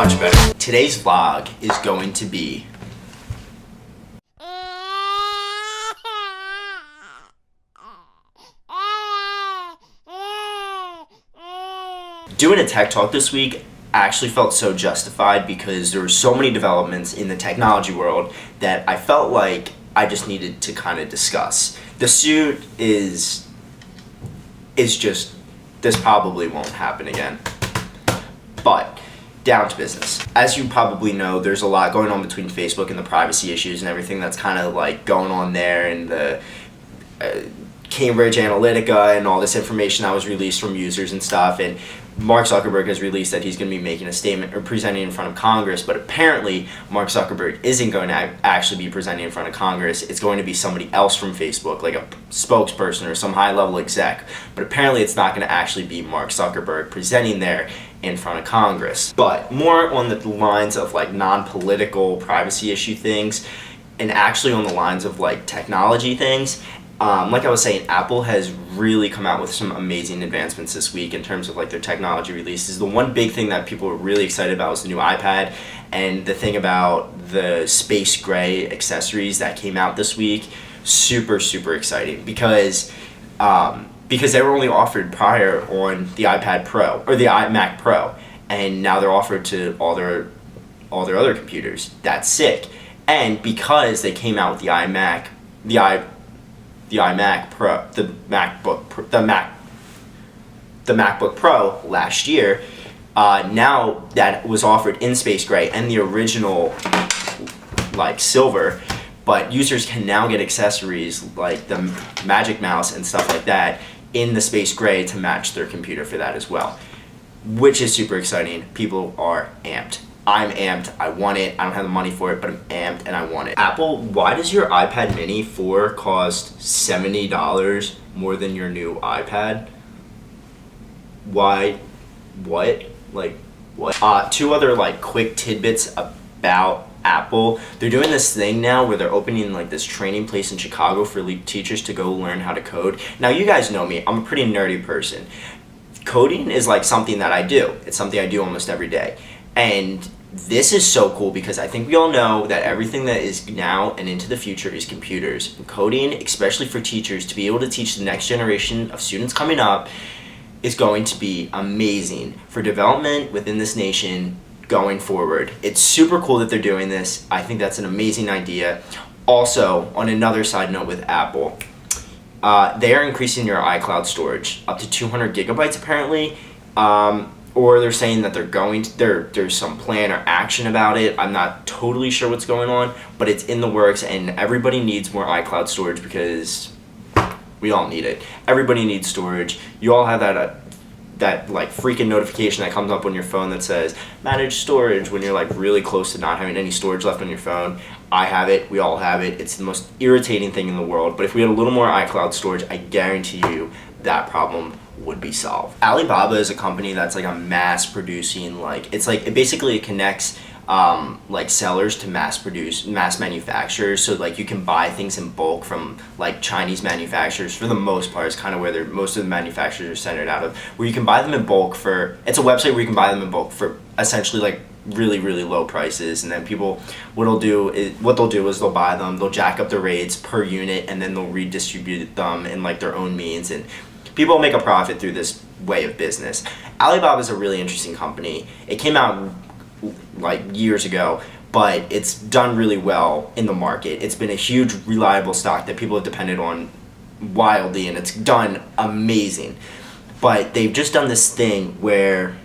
Much better. Today's vlog is going to be doing a tech talk this week. Actually felt so justified because there were so many developments in the technology world that I felt like I just needed to kind of discuss. The suit is just, this probably won't happen again. But down to business. As you probably know, there's a lot going on between Facebook and the privacy issues and everything that's kind of like going on there, and the Cambridge Analytica and all this information that was released from users and stuff. And Mark Zuckerberg has released that he's going to be making a statement or presenting in front of Congress, but apparently Mark Zuckerberg isn't going to actually be presenting in front of Congress. It's going to be somebody else from Facebook, like a spokesperson or some high-level exec. But apparently it's not going to actually be Mark Zuckerberg presenting there in front of Congress. But more on the lines of like non-political privacy issue things, and actually on the lines of like technology things. Like I was saying, Apple has really come out with some amazing advancements this week in terms of like their technology releases. The one big thing that people were really excited about was the new iPad, and the thing about the space gray accessories that came out this week. Super exciting because they were only offered prior on the iPad Pro or the iMac Pro, and now they're offered to all their other computers. That's sick. And because they came out with the iMac Pro, the MacBook Pro last year, now that was offered in space gray and the original like silver, but users can now get accessories like the Magic Mouse and stuff like that in the space gray to match their computer for that as well, which is super exciting. People are amped. I'm amped. I want it. I don't have the money for it, but I'm amped and I want it. Apple, why does your iPad mini 4 cost $70 more than your new iPad? Why? What? Like, what? Two other like quick tidbits about Apple. They're doing this thing now where they're opening like this training place in Chicago for elite teachers to go learn how to code. Now, you guys know me. I'm a pretty nerdy person. Coding is like something that I do. It's something I do almost every day. And this is so cool because I think we all know that everything that is now and into the future is computers. And coding, especially for teachers, to be able to teach the next generation of students coming up, is going to be amazing for development within this nation going forward. It's super cool that they're doing this. I think that's an amazing idea. Also, on another side note with Apple, they are increasing your iCloud storage up to 200 gigabytes apparently. Or they're saying that there's some plan or action about it. I'm not totally sure what's going on, but it's in the works, and everybody needs more iCloud storage because we all need it. Everybody needs storage. You all have that like freaking notification that comes up on your phone that says manage storage when you're like really close to not having any storage left on your phone. I have it. We all have it. It's the most irritating thing in the world. But if we had a little more iCloud storage, I guarantee you that problem would be solved. Alibaba is a company that's like a mass producing, like it's like it basically connects like sellers to mass manufacturers, so like you can buy things in bulk from like Chinese manufacturers. For the most part, it's kind of where most of the manufacturers are centered out of, where you can buy them in bulk for, it's a website where you can buy them in bulk for essentially like really low prices. And then people, what they'll do is they'll buy them, they'll jack up the rates per unit, and then they'll redistribute them in like their own means, and people make a profit through this way of business. Alibaba is a really interesting company. It came out like years ago, but it's done really well in the market. It's been a huge, reliable stock that people have depended on wildly, and it's done amazing. But they've just done this thing where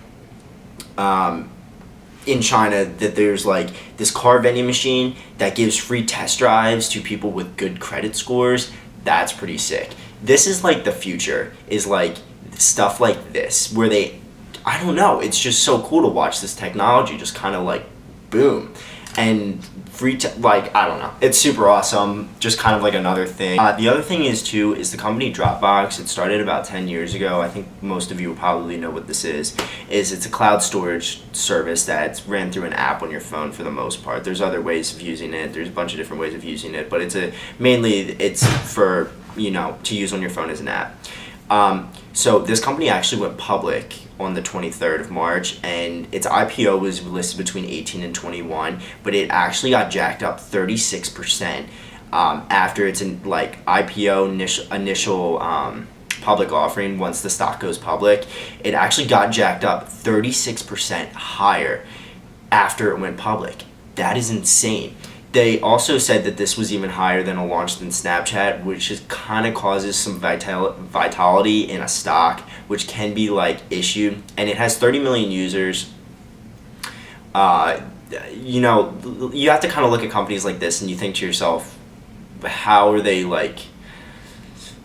in China, that there's like this car vending machine that gives free test drives to people with good credit scores. That's pretty sick. This is like the future, is like stuff like this, where I don't know, it's just so cool to watch this technology just kind of like boom. And like, I don't know, it's super awesome, just kind of like another thing. The other thing is the company Dropbox. It started about 10 years ago. I think most of you will probably know what this is it's a cloud storage service that's ran through an app on your phone for the most part. There's other ways of using it, there's a bunch of different ways of using it, but mainly it's for, to use on your phone as an app. So this company actually went public on the 23rd of March, and its IPO was listed between 18 and 21, but it actually got jacked up 36% after its IPO initial public offering. Once the stock goes public, it actually got jacked up 36% higher after it went public. That is insane. They also said that this was even higher than a launch than Snapchat, which is kind of causes some vitality in a stock, which can be issued. And it has 30 million users. You have to kind of look at companies like this and you think to yourself, how are they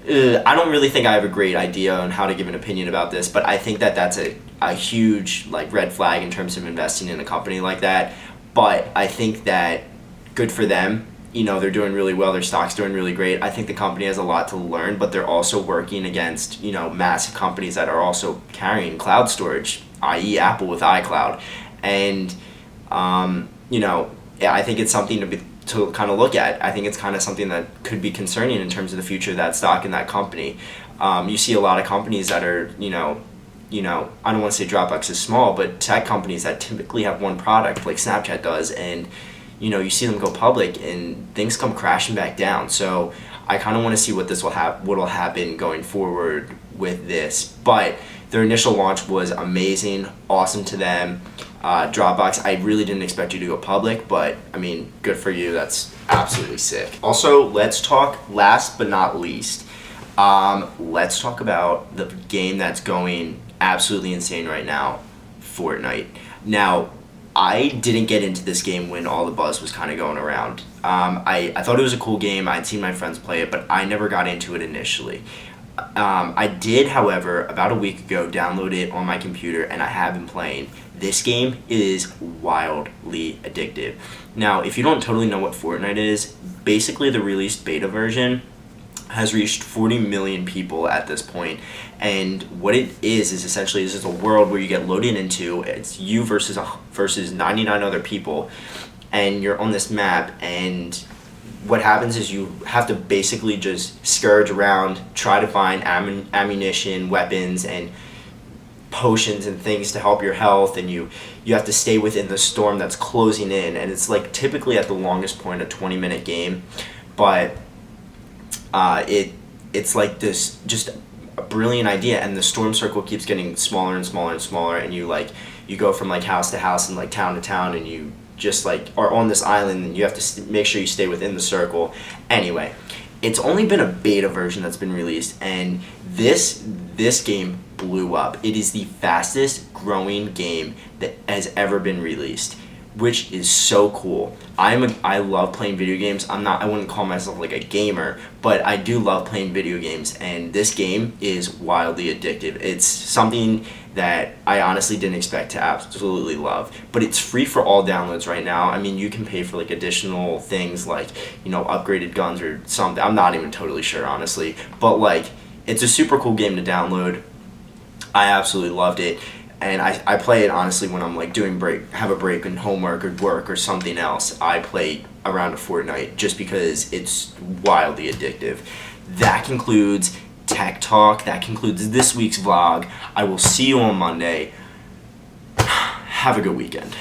I don't really think I have a great idea on how to give an opinion about this, but I think that that's a huge red flag in terms of investing in a company like that. But I think that good for them. They're doing really well. Their stock's doing really great. I think the company has a lot to learn, but they're also working against, massive companies that are also carrying cloud storage, i.e. Apple with iCloud. And, I think it's something to kind of look at. I think it's kind of something that could be concerning in terms of the future of that stock and that company. You see a lot of companies that are, I don't want to say Dropbox is small, but tech companies that typically have one product like Snapchat does, and you see them go public and things come crashing back down. So I kind of want to see what'll happen going forward with this. But their initial launch was amazing, awesome to them. Dropbox, I really didn't expect you to go public, but I mean, good for you. That's absolutely sick. Also, let's talk, last but not least, let's talk about the game that's going absolutely insane right now, Fortnite. Now, I didn't get into this game when all the buzz was kind of going around. I thought it was a cool game. I'd seen my friends play it, but I never got into it initially. I did, however, about a week ago, download it on my computer, and I have been playing. This game is wildly addictive. Now, if you don't totally know what Fortnite is, basically the released beta version has reached 40 million people at this point, and what it is essentially this is a world where you get loaded into. It's you versus 99 other people, and you're on this map, and what happens is you have to basically just scourge around, try to find ammunition, weapons, and potions and things to help your health, and you have to stay within the storm that's closing in, and it's typically at the longest point a 20-minute game, but it's this just a brilliant idea, and the storm circle keeps getting smaller and smaller and smaller, and you go from house to house and town to town, and you just are on this island, and you have to make sure you stay within the circle. Anyway, it's only been a beta version that's been released, and this game blew up. It is the fastest growing game that has ever been released, which is so cool. I love playing video games. I wouldn't call myself a gamer, but I do love playing video games, and this game is wildly addictive. It's something that I honestly didn't expect to absolutely love, but it's free for all downloads right now. I mean, you can pay for additional things upgraded guns or something. I'm not even totally sure, honestly, but it's a super cool game to download. I absolutely loved it. And I play it honestly when I'm have a break in homework or work or something else. I play a round of Fortnite just because it's wildly addictive. That concludes Tech Talk. That concludes this week's vlog. I will see you on Monday. Have a good weekend.